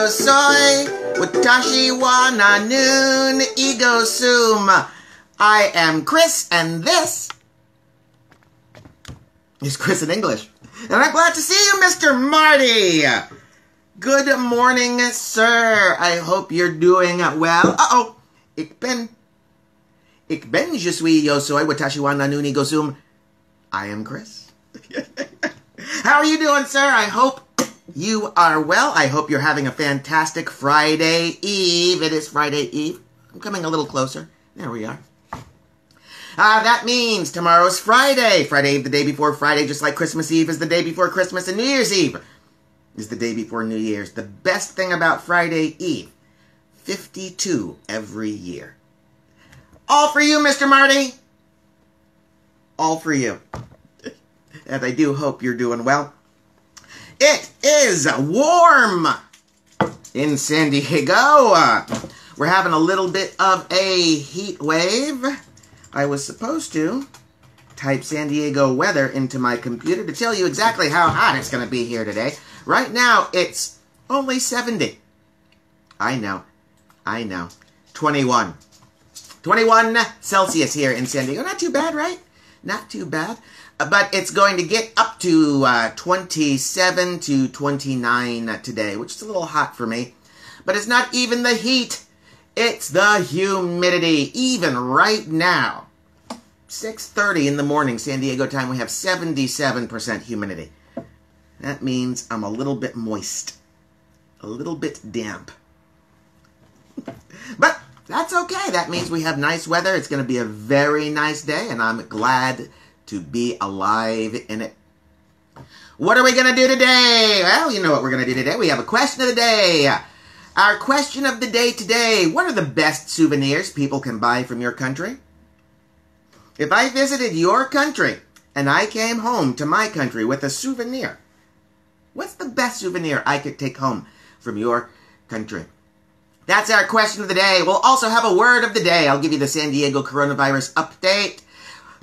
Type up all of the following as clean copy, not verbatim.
Soy, watashi wa nanun ego sum. I am Chris, and this is Chris in English. And I'm glad to see you, Mr. Marty. Good morning, sir. I hope you're doing well. Uh-oh. Ik ben je suis yo soy, watashi wa nanun ego sum. I am Chris. How are you doing, sir? I hope you are well. I hope you're having a fantastic Friday Eve. It is Friday Eve. I'm coming a little closer. There we are. That means tomorrow's Friday. Friday Eve, the day before Friday, just like Christmas Eve is the day before Christmas, and New Year's Eve is the day before New Year's. The best thing about Friday Eve, 52 every year. All for you, Mr. Marty. All for you. And I do hope you're doing well. It is warm in San Diego. We're having a little bit of a heat wave. I was supposed to type San Diego weather into my computer to tell you exactly how hot it's going to be here today. Right now, it's only 70. I know. 21 Celsius here in San Diego. Not too bad, right? Not too bad. But it's going to get up to 27 to 29 today, which is a little hot for me. But it's not even the heat. It's the humidity. Even right now, 6:30 in the morning, San Diego time, we have 77% humidity. That means I'm a little bit moist. A little bit damp. But that's okay. That means we have nice weather. It's going to be a very nice day, and I'm glad to be alive in it. What are we going to do today? Well, you know what we're going to do today. We have a question of the day. Our question of the day today: what are the best souvenirs people can buy from your country? If I visited your country and I came home to my country with a souvenir, what's the best souvenir I could take home from your country? That's our question of the day. We'll also have a word of the day. I'll give you the San Diego coronavirus update.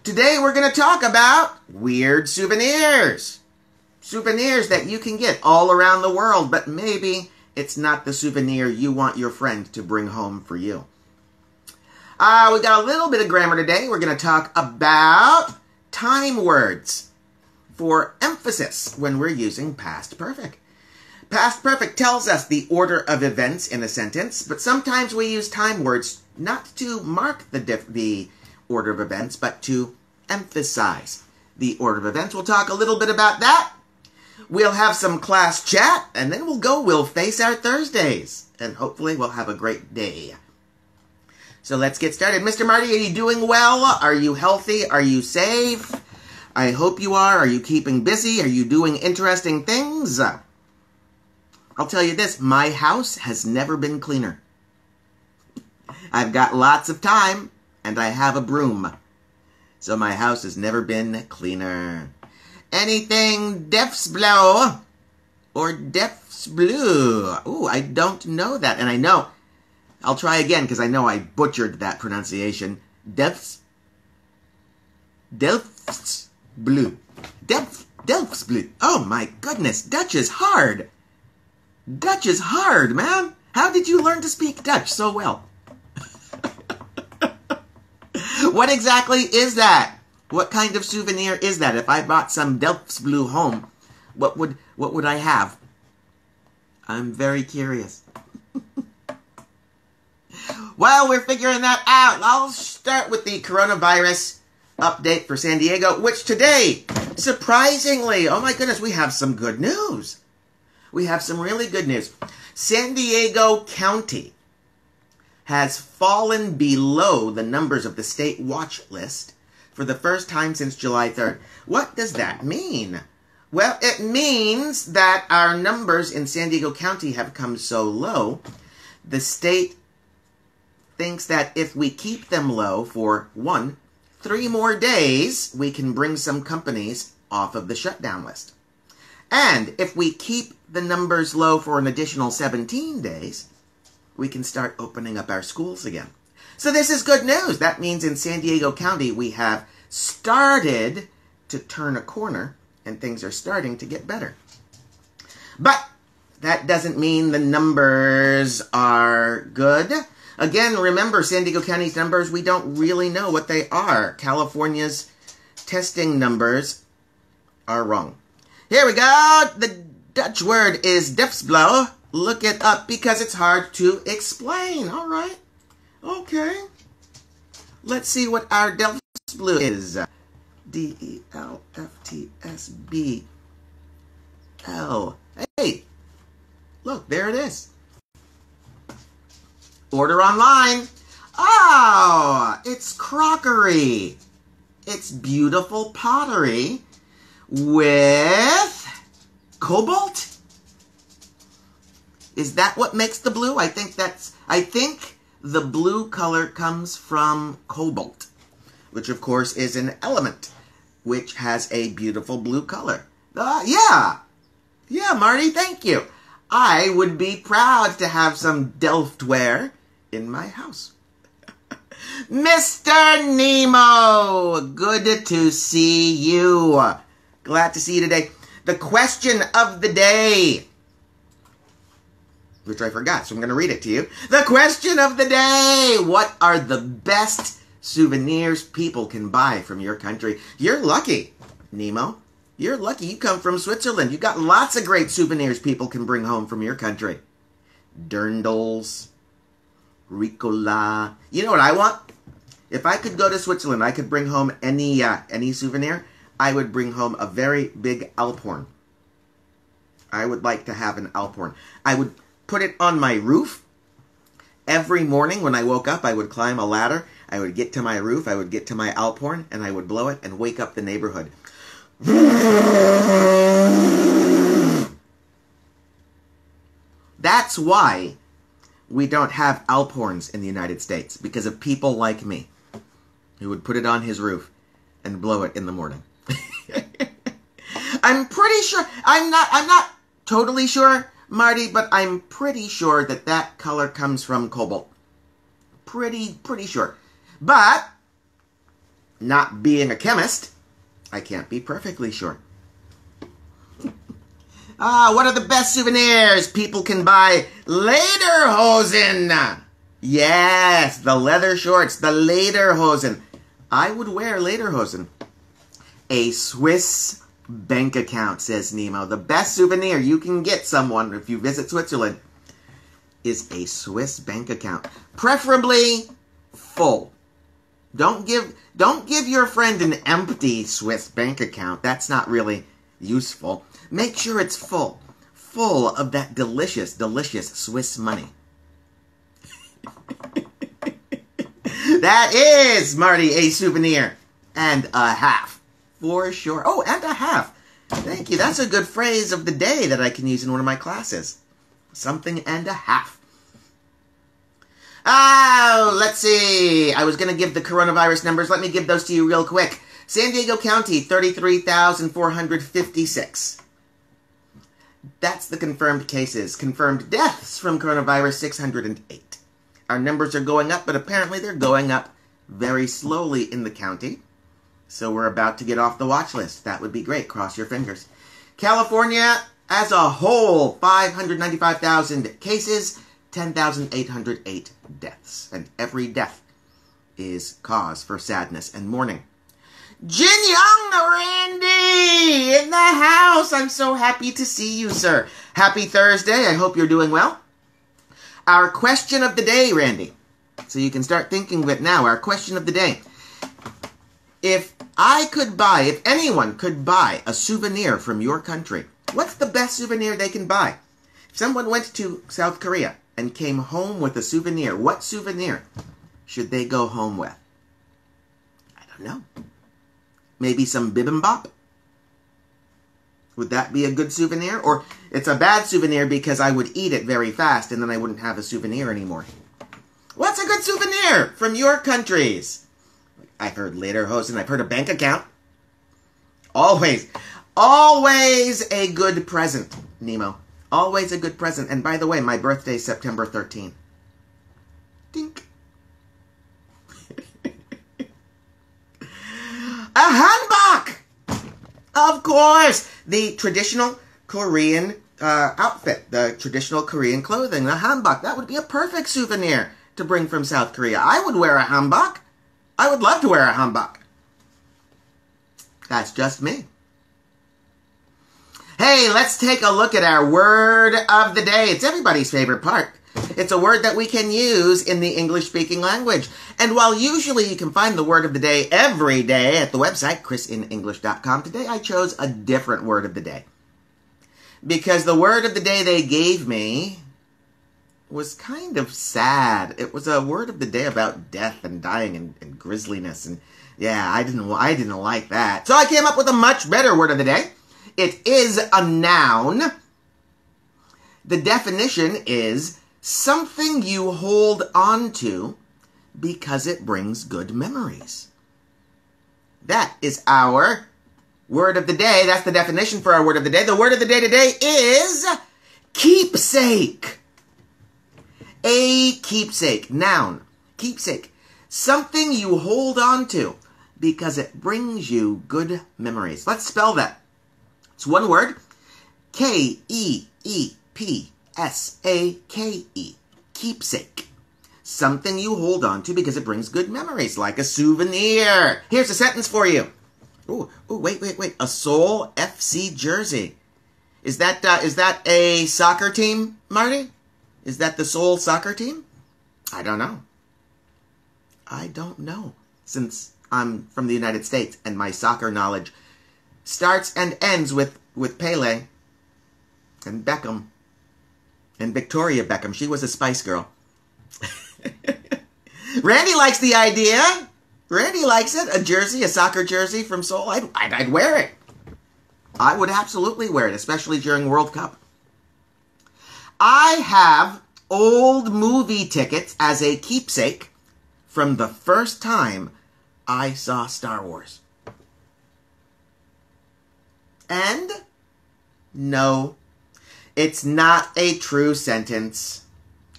Today we're going to talk about weird souvenirs. Souvenirs that you can get all around the world, but maybe it's not the souvenir you want your friend to bring home for you. We got a little bit of grammar today. We're going to talk about time words for emphasis when we're using past perfect. Past perfect tells us the order of events in a sentence, but sometimes we use time words not to mark the order of events, but to emphasize the order of events. We'll talk a little bit about that. We'll have some class chat, and then we'll face our Thursdays, and hopefully we'll have a great day. So let's get started. Mr. Marty, are you doing well? Are you healthy? Are you safe? I hope you are. Are you keeping busy? Are you doing interesting things? I'll tell you this, my house has never been cleaner. I've got lots of time, and I have a broom. So my house has never been cleaner. Anything Def's blow or Def's blue? Ooh, I don't know that. And I know, I'll try again because I know I butchered that pronunciation. Def's blue. Delft's blue. Oh my goodness, Dutch is hard. Dutch is hard, man. How did you learn to speak Dutch so well? What exactly is that? What kind of souvenir is that? If I bought some Delft's blue home, what would I have? I'm very curious. While we're figuring that out, I'll start with the coronavirus update for San Diego, which today, surprisingly, oh my goodness, we have some good news. We have some really good news. San Diego County has fallen below the numbers of the state watch list for the first time since July 3rd. What does that mean? Well, it means that our numbers in San Diego County have come so low, the state thinks that if we keep them low for 3 more days, we can bring some companies off of the shutdown list. And if we keep the numbers low for an additional 17 days, we can start opening up our schools again. So this is good news. That means in San Diego County, we have started to turn a corner and things are starting to get better. But that doesn't mean the numbers are good. Again, remember, San Diego County's numbers, we don't really know what they are. California's testing numbers are wrong. Here we go. The Dutch word is dipsblow. Look it up because it's hard to explain. All right. Okay. Let's see what our dipsblow is. D-E-L-F-T-S-B-L. Hey, look, there it is. Order online. Oh, it's crockery. It's beautiful pottery with cobalt. Is that what makes the blue? I think the blue color comes from cobalt, which of course is an element which has a beautiful blue color. Yeah, Marty, thank you. I would be proud to have some Delftware in my house. Mr. Nemo, good to see you. Glad to see you today. The question of the day, which I forgot, so I'm going to read it to you. The question of the day, what are the best souvenirs people can buy from your country? You're lucky, Nemo. You're lucky. You come from Switzerland. You got lots of great souvenirs people can bring home from your country. Dirndls, Ricola. You know what I want? If I could go to Switzerland, I could bring home any souvenir. I would bring home a very big Alphorn. I would like to have an Alphorn. I would put it on my roof. Every morning when I woke up, I would climb a ladder. I would get to my roof. I would get to my Alphorn, and I would blow it and wake up the neighborhood. That's why we don't have Alphorns in the United States, because of people like me who would put it on his roof and blow it in the morning. I'm pretty sure, I'm not totally sure, Marty, but I'm pretty sure that color comes from cobalt. Pretty sure. But, not being a chemist, I can't be perfectly sure. What are the best souvenirs people can buy? Lederhosen! Yes, the leather shorts, the lederhosen. I would wear lederhosen. A Swiss bank account, says Nemo. The best souvenir you can get someone if you visit Switzerland is a Swiss bank account. Preferably full. Don't give your friend an empty Swiss bank account. That's not really useful. Make sure it's full. Full of that delicious, delicious Swiss money. That is, Marty, a souvenir and a half. For sure. Oh, and a half. Thank you. That's a good phrase of the day that I can use in one of my classes. Something and a half. Oh, let's see. I was going to give the coronavirus numbers. Let me give those to you real quick. San Diego County, 33,456. That's the confirmed cases. Confirmed deaths from coronavirus, 608. Our numbers are going up, but apparently they're going up very slowly in the county. So we're about to get off the watch list. That would be great. Cross your fingers. California, as a whole, 595,000 cases, 10,808 deaths. And every death is cause for sadness and mourning. Jin Young, Randy, in the house. I'm so happy to see you, sir. Happy Thursday. I hope you're doing well. Our question of the day, Randy. So you can start thinking of it now. Our question of the day. If anyone could buy a souvenir from your country, what's the best souvenir they can buy? If someone went to South Korea and came home with a souvenir, what souvenir should they go home with? I don't know. Maybe some bibimbap? Would that be a good souvenir? Or it's a bad souvenir because I would eat it very fast and then I wouldn't have a souvenir anymore. What's a good souvenir from your countries? I've heard lederhosen. I've heard a bank account. Always a good present, Nemo. Always a good present. And by the way, my birthday's September 13th. hanbok! Of course! The traditional Korean outfit, the traditional Korean clothing, the hanbok. That would be a perfect souvenir to bring from South Korea. I would wear a hanbok. I would love to wear a hanbok. That's just me. Hey, let's take a look at our word of the day. It's everybody's favorite part. It's a word that we can use in the English-speaking language. And while usually you can find the word of the day every day at the website, ChrisinEnglish.com, today I chose a different word of the day. Because the word of the day they gave me was kind of sad. It was a word of the day about death and dying and grisliness. And yeah, I didn't like that. So I came up with a much better word of the day. It is a noun. The definition is something you hold on to because it brings good memories. That is our word of the day. That's the definition for our word of the day. The word of the day today is keepsake. A keepsake. Noun. Keepsake. Something you hold on to because it brings you good memories. Let's spell that. It's one word. K-E-E-P-S-A-K-E. Keepsake. Something you hold on to because it brings good memories, like a souvenir. Here's a sentence for you. Ooh, wait. A Seoul FC jersey. Is that a soccer team, Marty? Is that the Seoul soccer team? I don't know. Since I'm from the United States and my soccer knowledge starts and ends with Pele and Beckham and Victoria Beckham. She was a Spice Girl. Randy likes the idea. Randy likes it. A jersey, a soccer jersey from Seoul. I'd wear it. I would absolutely wear it, especially during World Cup. I have old movie tickets as a keepsake from the first time I saw Star Wars. And no, it's not a true sentence.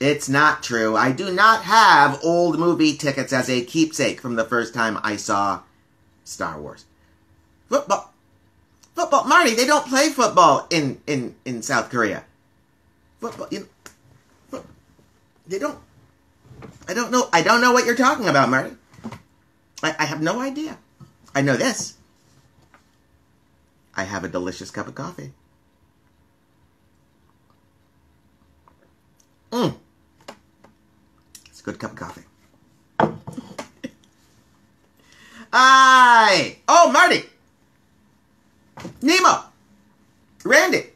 It's not true. I do not have old movie tickets as a keepsake from the first time I saw Star Wars. Football. Marty, they don't play football in South Korea. Football, they don't. I don't know what you're talking about, Marty. I have no idea. I know this. I have a delicious cup of coffee. It's a good cup of coffee. Oh, Marty. Nemo. Randy.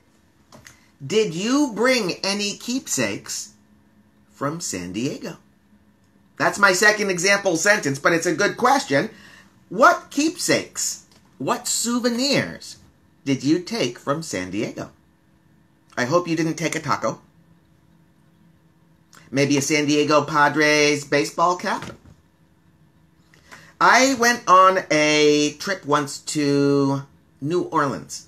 Did you bring any keepsakes from San Diego? That's my second example sentence, but it's a good question. What keepsakes, what souvenirs did you take from San Diego? I hope you didn't take a taco. Maybe a San Diego Padres baseball cap? I went on a trip once to New Orleans,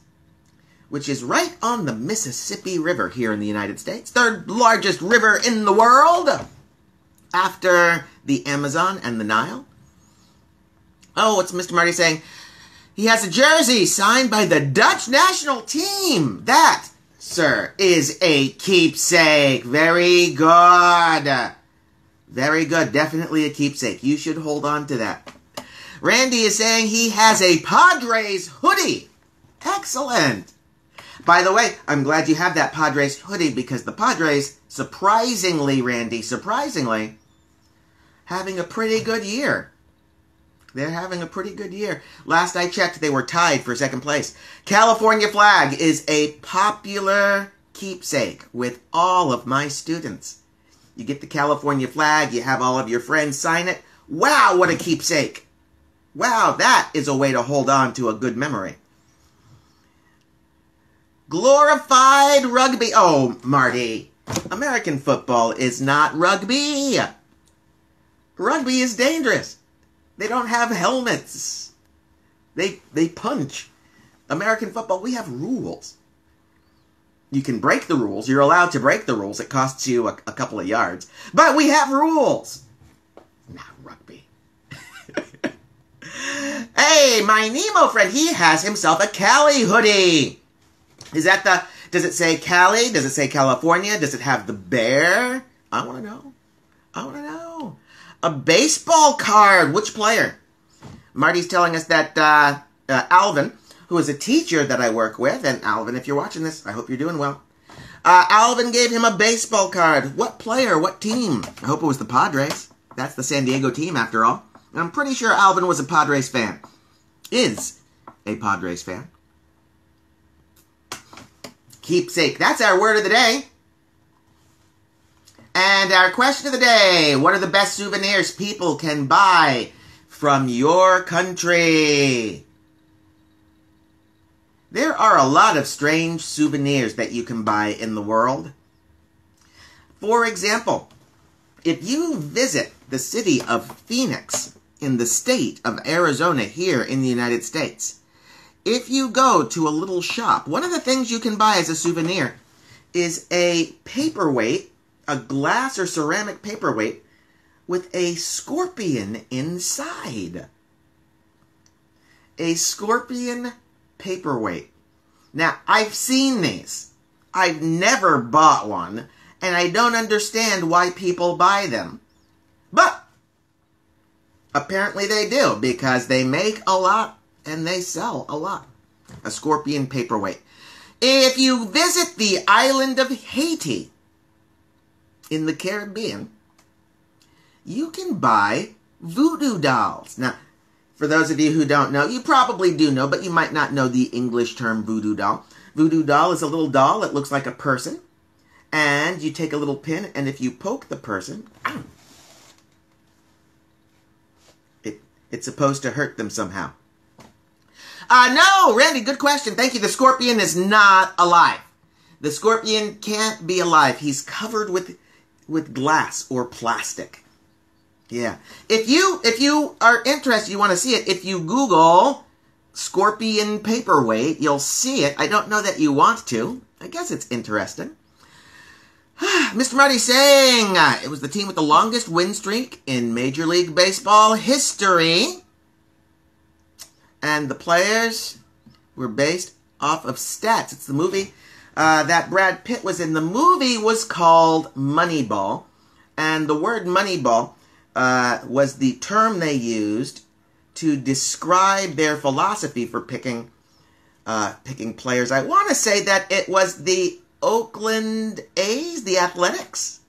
which is right on the Mississippi River here in the United States. Third largest river in the world after the Amazon and the Nile. Oh, what's Mr. Marty saying? He has a jersey signed by the Dutch national team. That, sir, is a keepsake. Very good. Very good. Definitely a keepsake. You should hold on to that. Randy is saying he has a Padres hoodie. Excellent. By the way, I'm glad you have that Padres hoodie because the Padres, surprisingly, Randy, having a pretty good year. They're having a pretty good year. Last I checked, they were tied for second place. California flag is a popular keepsake with all of my students. You get the California flag, you have all of your friends sign it. Wow, what a keepsake. Wow, that is a way to hold on to a good memory. Glorified rugby. Oh, Marty, American football is not rugby. Rugby is dangerous. They don't have helmets. They punch. American football, we have rules. You can break the rules. You're allowed to break the rules. It costs you a couple of yards. But we have rules. Not rugby. Hey, my Nemo friend, he has himself a Cali hoodie. Is that the... Does it say Cali? Does it say California? Does it have the bear? I want to know. I want to know. A baseball card. Which player? Marty's telling us that Alvin, who is a teacher that I work with, and Alvin, if you're watching this, I hope you're doing well. Alvin gave him a baseball card. What player? What team? I hope it was the Padres. That's the San Diego team, after all. And I'm pretty sure Alvin was a Padres fan. Is a Padres fan. Keepsake. That's our word of the day. And our question of the day. What are the best souvenirs people can buy from your country? There are a lot of strange souvenirs that you can buy in the world. For example, if you visit the city of Phoenix in the state of Arizona here in the United States, if you go to a little shop, one of the things you can buy as a souvenir is a paperweight, a glass or ceramic paperweight with a scorpion inside. A scorpion paperweight. Now, I've seen these. I've never bought one, and I don't understand why people buy them. But apparently they do, because they make a lot and they sell a lot. A scorpion paperweight. If you visit the island of Haiti in the Caribbean, you can buy voodoo dolls. Now, for those of you who don't know, you probably do know, but you might not know the English term voodoo doll. Voodoo doll is a little doll that looks like a person, and you take a little pin, and if you poke the person, it's supposed to hurt them somehow. No, Randy, good question. Thank you. The scorpion is not alive. The scorpion can't be alive. He's covered with glass or plastic. Yeah. If you are interested, you want to see it, if you Google scorpion paperweight, you'll see it. I don't know that you want to. I guess it's interesting. Mr. Marty saying it was the team with the longest win streak in Major League Baseball history. And the players were based off of stats. It's the movie that Brad Pitt was in. The movie was called Moneyball. And the word Moneyball was the term they used to describe their philosophy for picking players. I want to say that it was the Oakland A's, the Athletics.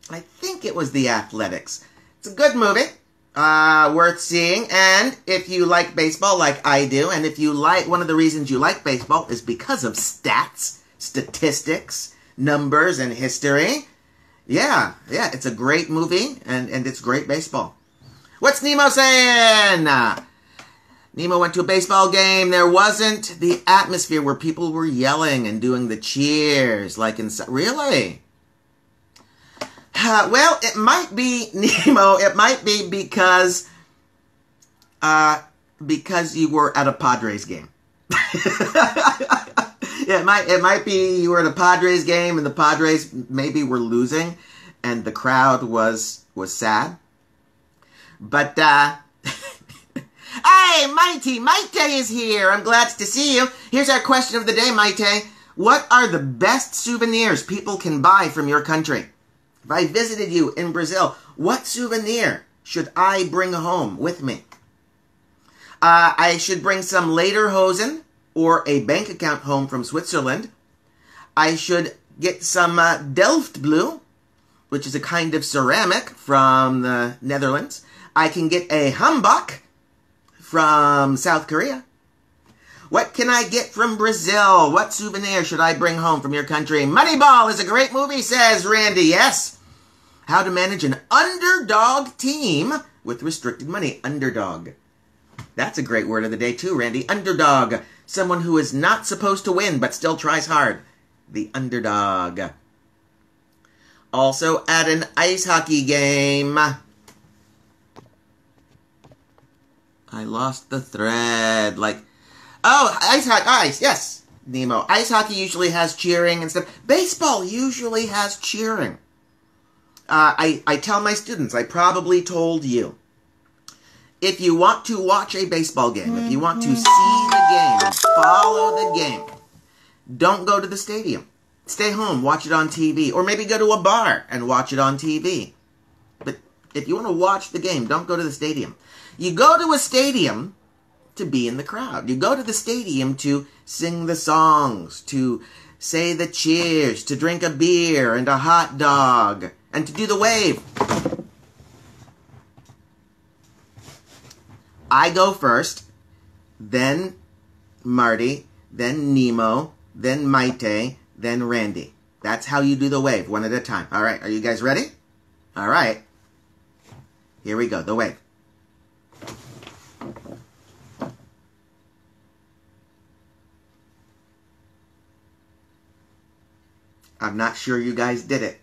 I think it was the Athletics. It's a good movie. Worth seeing. And if you like baseball like I do, and if you like, one of the reasons you like baseball is because of stats, statistics, numbers, and history. Yeah, it's a great movie, and it's great baseball. What's Nemo saying? Nemo went to a baseball game. There wasn't the atmosphere where people were yelling and doing the cheers, like in... Really? Well, it might be, Nemo, it might be because you were at a Padres game. Yeah, it might be you were at a Padres game and the Padres maybe were losing and the crowd was sad. But, hey, Maite is here. I'm glad to see you. Here's our question of the day, Maite. What are the best souvenirs people can buy from your country? If I visited you in Brazil, what souvenir should I bring home with me? I should bring some lederhosen or a bank account home from Switzerland. I should get some Delft blue, which is a kind of ceramic from the Netherlands. I can get a hanbok from South Korea. What can I get from Brazil? What souvenir should I bring home from your country? Moneyball is a great movie, says Randy. Yes. How to manage an underdog team with restricted money. Underdog. That's a great word of the day too, Randy. Underdog. Someone who is not supposed to win but still tries hard. The underdog. Also at an ice hockey game. I lost the thread. Ice, yes, Nemo. Ice hockey usually has cheering and stuff. Baseball usually has cheering. I tell my students, I probably told you, If you want to watch a baseball game, if you want to see the game, follow the game, don't go to the stadium. Stay home, watch it on TV, or maybe go to a bar and watch it on TV. But if you want to watch the game, don't go to the stadium. You go to a stadium to be in the crowd. You go to the stadium to sing the songs, to say the cheers, to drink a beer and a hot dog, and to do the wave. I go first, then Marty, then Nemo, then Maite, then Randy. That's how you do the wave, one at a time. All right, are you guys ready? All right. Here we go, the wave. I'm not sure you guys did it.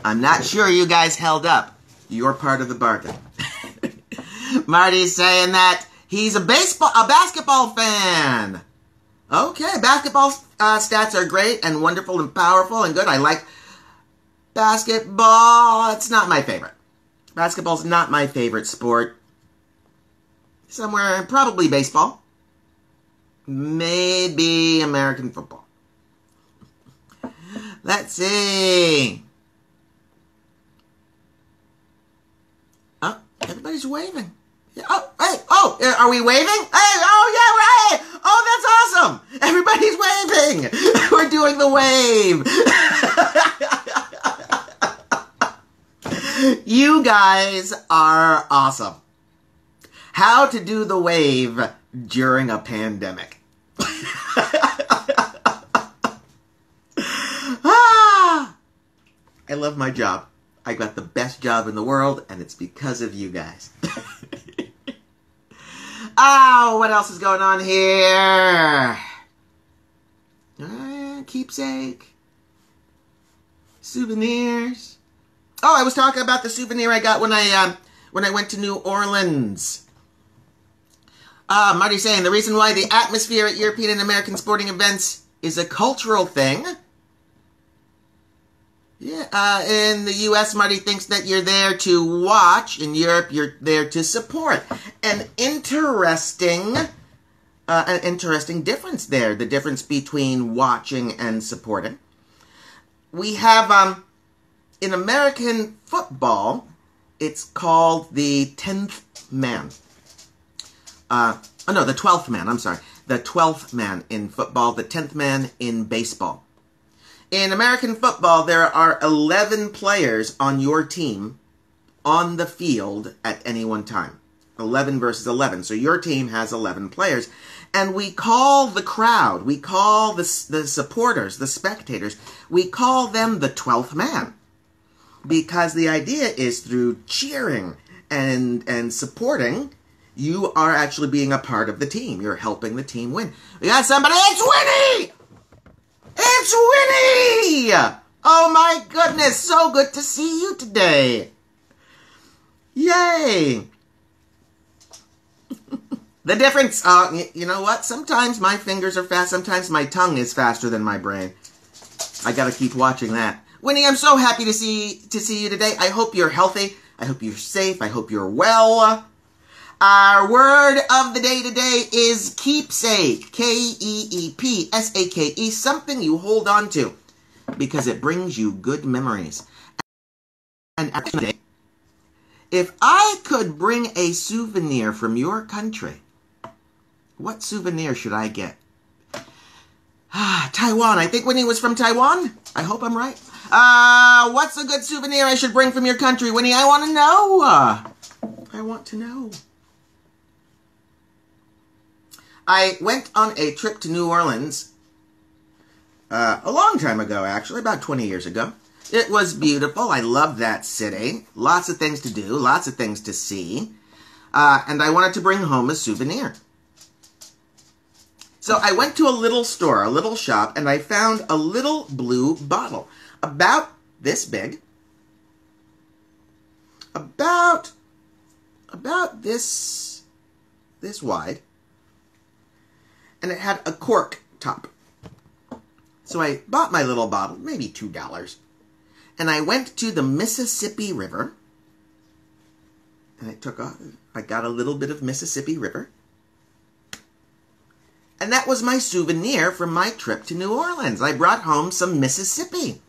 I'm not sure you guys held up. You're part of the bargain. Marty's saying that he's a basketball fan. Okay, basketball stats are great and wonderful and powerful and good. I like basketball. It's not my favorite. Basketball's not my favorite sport. Somewhere, probably baseball. Maybe American football. Let's see. Oh, everybody's waving. Oh, hey, oh, are we waving? Hey, oh, yeah, right. Oh, that's awesome. Everybody's waving. We're doing the wave. You guys are awesome. How to do the wave during a pandemic. I love my job. I got the best job in the world, and it's because of you guys. Oh, what else is going on here? Keepsake. Souvenirs. Oh, I was talking about the souvenir I got when I went to New Orleans. Marty's saying the reason why the atmosphere at European and American sporting events is a cultural thing. Yeah, in the U.S., Marty thinks that you're there to watch. In Europe, you're there to support. An interesting difference there, the difference between watching and supporting. We have, in American football, it's called the 10th man. The 12th man, I'm sorry. The 12th man in football, the 10th man in baseball. In American football, there are 11 players on your team on the field at any one time. 11 versus 11. So your team has 11 players. And we call the crowd, we call the supporters, the spectators, we call them the 12th man. Because the idea is through cheering and supporting, you are actually being a part of the team. You're helping the team win. We got somebody, it's Winnie! It's Winnie! Oh my goodness, so good to see you today. Yay! The difference, you know what? Sometimes my fingers are fast, sometimes my tongue is faster than my brain. I gotta keep watching that. Winnie, I'm so happy to see you today. I hope you're healthy. I hope you're safe. I hope you're well. Our word of the day today is keepsake. Keepsake. Something you hold on to because it brings you good memories. And actually, if I could bring a souvenir from your country, what souvenir should I get? Taiwan. I think Winnie was from Taiwan. I hope I'm right. What's a good souvenir I should bring from your country, Winnie? I want to know. I want to know. I went on a trip to New Orleans a long time ago, actually, about 20 years ago. It was beautiful. I loved that city. Lots of things to do, lots of things to see. And I wanted to bring home a souvenir. So I went to a little store, a little shop, and I found a little blue bottle. About this big. About this wide. And it had a cork top. So I bought my little bottle, maybe $2. And I went to the Mississippi River. And I took off. I got a little bit of Mississippi River. And that was my souvenir from my trip to New Orleans. I brought home some Mississippi.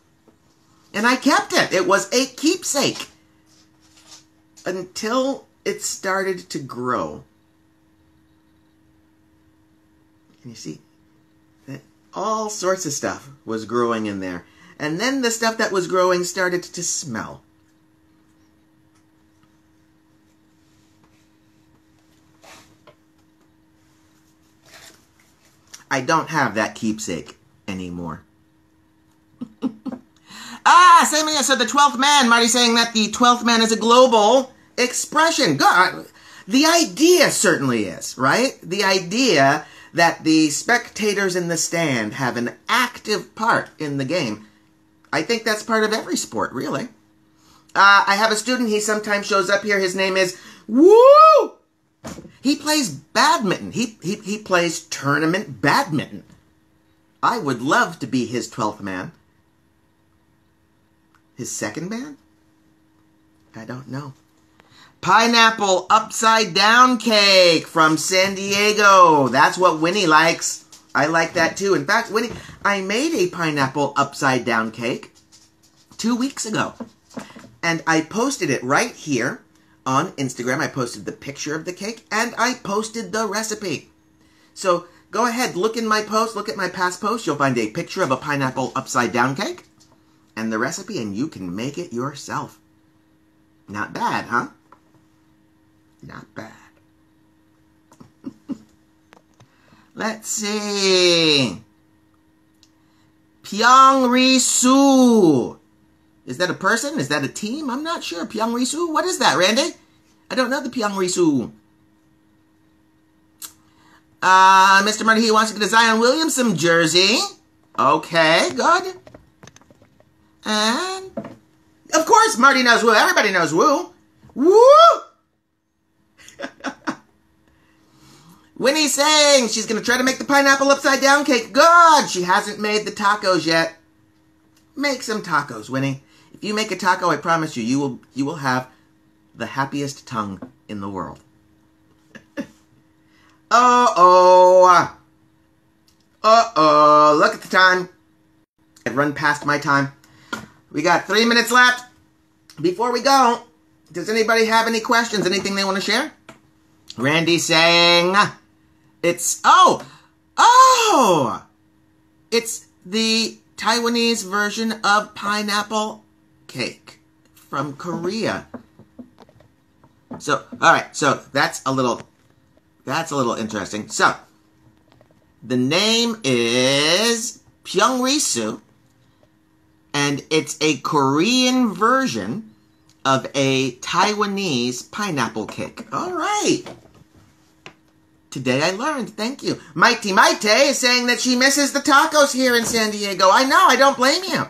And I kept it. It was a keepsake. Until it started to grow. And you see, that all sorts of stuff was growing in there. And then the stuff that was growing started to smell. I don't have that keepsake anymore. Same here. So the 12th man, Marty saying that the 12th man is a global expression. God, the idea certainly is, right? The idea that the spectators in the stand have an active part in the game. I think that's part of every sport, really. I have a student, he sometimes shows up here. His name is Woo! He plays badminton. He plays tournament badminton. I would love to be his 12th man. His second man? I don't know. Pineapple upside down cake from San Diego. That's what Winnie likes. I like that too. In fact, Winnie, I made a pineapple upside down cake 2 weeks ago. And I posted it right here on Instagram. I posted the picture of the cake and I posted the recipe. So go ahead, look in my post, look at my past posts. You'll find a picture of a pineapple upside down cake and the recipe, and you can make it yourself. Not bad, huh? Not bad. Let's see. Pyong-ri-su. Is that a person? Is that a team? I'm not sure. Pyong-ri-su? What is that, Randy? I don't know the Pyong-ri-su. Mr. Marty, he wants to get a Zion Williamson jersey. Okay, good. And, of course, Marty knows Woo. Everybody knows Woo. Woo! Winnie's saying she's going to try to make the pineapple upside down cake. Good! She hasn't made the tacos yet. Make some tacos, Winnie. If you make a taco, I promise you, you will have the happiest tongue in the world. Uh-oh. Uh-oh. Look at the time. I've run past my time. We got 3 minutes left. Before we go, does anybody have any questions? Anything they want to share? Randy saying it's, it's the Taiwanese version of pineapple cake from Korea. So, all right, so that's a little interesting. So, the name is Pyong-ri-su, and it's a Korean version of a Taiwanese pineapple cake. All right. Today I learned. Thank you. Mighty Maite is saying that she misses the tacos here in San Diego. I know. I don't blame you.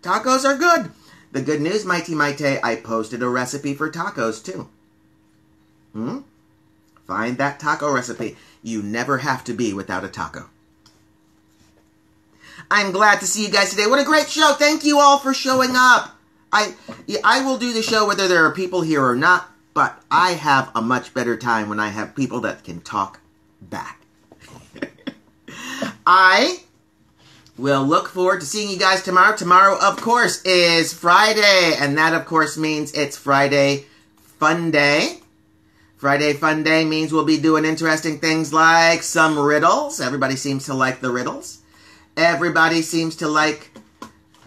Tacos are good. The good news, Mighty Maite, I posted a recipe for tacos too. Find that taco recipe. You never have to be without a taco. I'm glad to see you guys today. What a great show. Thank you all for showing up. I will do the show whether there are people here or not, but I have a much better time when I have people that can talk back. I will look forward to seeing you guys tomorrow. Tomorrow, of course, is Friday, and that, of course, means it's Friday Fun Day. Friday Fun Day means we'll be doing interesting things like some riddles. Everybody seems to like the riddles. Everybody seems to like,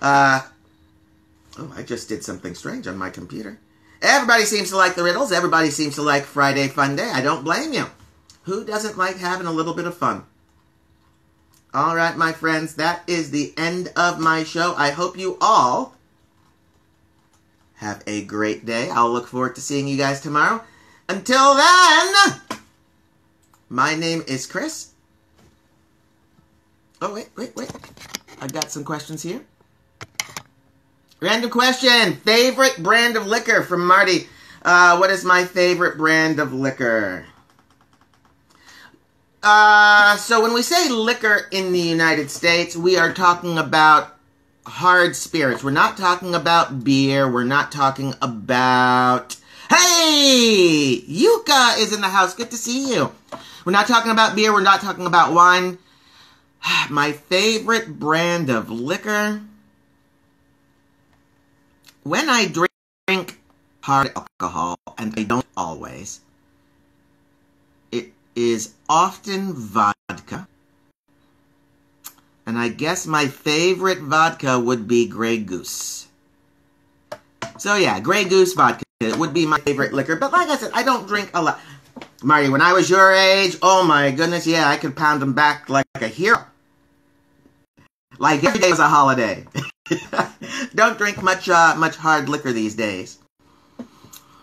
I just did something strange on my computer. Everybody seems to like the riddles. Everybody seems to like Friday Fun Day. I don't blame you. Who doesn't like having a little bit of fun? All right, my friends, that is the end of my show. I hope you all have a great day. I'll look forward to seeing you guys tomorrow. Until then, my name is Chris. Oh, wait. I got some questions here. Random question. Favorite brand of liquor from Marty. What is my favorite brand of liquor? So when we say liquor in the United States, we are talking about hard spirits. We're not talking about beer. We're not talking about Hey! Yuka is in the house. Good to see you. We're not talking about beer. We're not talking about wine. My favorite brand of liquor. When I drink hard alcohol, and I don't always, it is often vodka. And I guess my favorite vodka would be Grey Goose. So yeah, Grey Goose vodka would be my favorite liquor. But like I said, I don't drink a lot. Marty, when I was your age, oh my goodness, yeah, I could pound them back like a hero. Like every day was a holiday. Don't drink much hard liquor these days.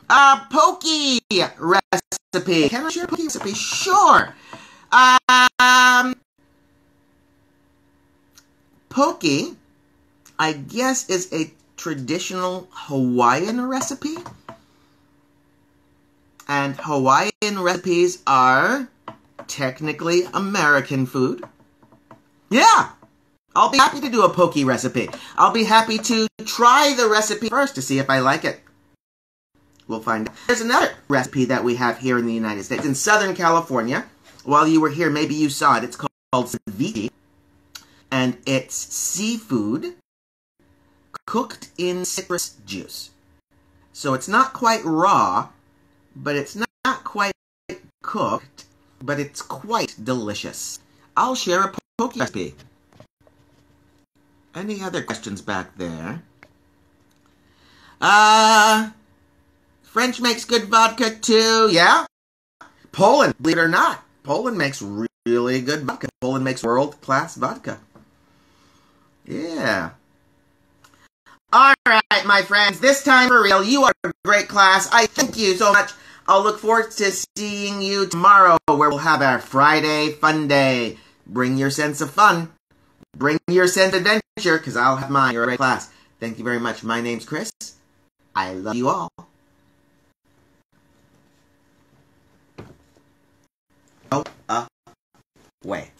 Pokey recipe. Can I share a pokey recipe? Sure. Pokey, I guess, is a traditional Hawaiian recipe. And Hawaiian recipes are technically American food. Yeah, I'll be happy to do a pokey recipe. I'll be happy to try the recipe first to see if I like it. We'll find out. There's another recipe that we have here in the United States, in Southern California. While you were here, maybe you saw it. It's called ceviche. And it's seafood cooked in citrus juice. So it's not quite raw, but it's not quite cooked, but it's quite delicious. I'll share a poke recipe. Any other questions back there? French makes good vodka too, yeah? Poland, believe it or not, Poland makes really good vodka. Poland makes world-class vodka. Yeah. All right, my friends, this time for real, you are a great class. I thank you so much. I'll look forward to seeing you tomorrow, where we'll have our Friday fun day. Bring your sense of fun. Bring your sense of adventure, because I'll have mine. You're a great class. Thank you very much. My name's Chris. I love you all. Go away.